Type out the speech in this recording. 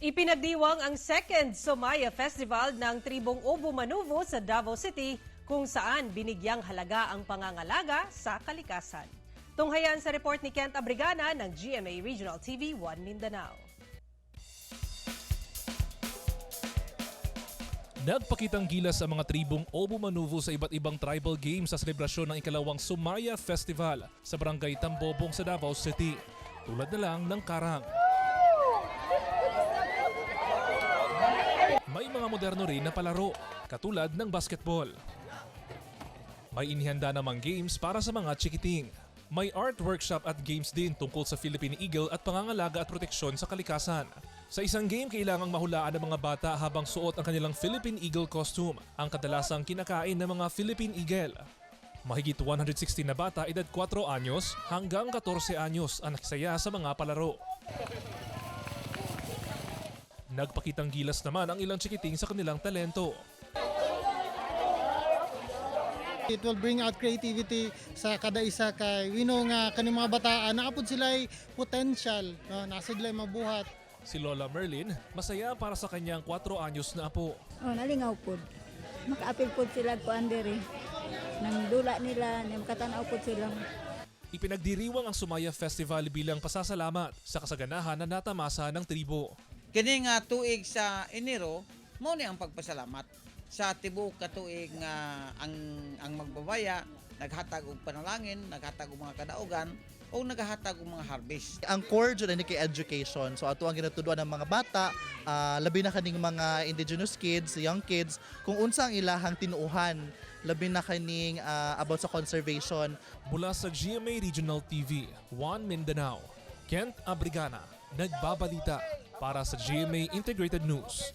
Ipinagdiwang ang second Sumaya Festival ng Tribong Obo Manuvo sa Davao City kung saan binigyang halaga ang pangangalaga sa kalikasan. Tunghayan sa report ni Kent Abrigana ng GMA Regional TV 1 Mindanao. Nagpakitang gilas ang mga tribong Obo Manuvo sa iba't ibang tribal games sa selebrasyon ng ikalawang Sumaya Festival sa Barangay Tambobong sa Davao City. Tulad na lang ng karang. May mga moderno rin na palaro, katulad ng basketball. May inihanda namang games para sa mga chikiting. May art workshop at games din tungkol sa Philippine Eagle at pangangalaga at proteksyon sa kalikasan. Sa isang game, kailangang mahulaan ng mga bata habang suot ang kanilang Philippine Eagle costume, ang kadalasang kinakain ng mga Philippine Eagle. Mahigit 160 na bata edad 4 anyos hanggang 14 anyos ang nakisaya sa mga palaro. Nagpakitang gilas naman ang ilang chikiting sa kanilang talento. It will bring out creativity sa kada isa kay we know nga kaning mga bataan naapod sila'y potential, no? Nasa sila'y mabuhat. Si Lola Merlin, masaya para sa kanyang 4 anyos na apo. Oh, nalingaw pod. Makaapil pod sila ko andere. Nang dula nila, nang katanaw pod sila. Ipinagdiriwang ang Sumaya Festival bilang pasasalamat sa kasaganahan na natamasa ng tribo. Kini nga tuig sa Enero, mo ni ang pagpasalamat sa tibuok ka tuig nga ang magbabaya naghatag og panalangin, naghatag og mga kadaugan o naghatag og mga harvest. Ang core dyan ay kay education. So ato ang ginatuduan ng mga bata, labi na kaning mga indigenous kids, young kids, kung unsa ang ilahang tinuuhan, labi na kaning about sa conservation. Mula sa GMA Regional TV, 1 Mindanao, Kent Abrigana, nagbabalita para sa GMA Integrated News.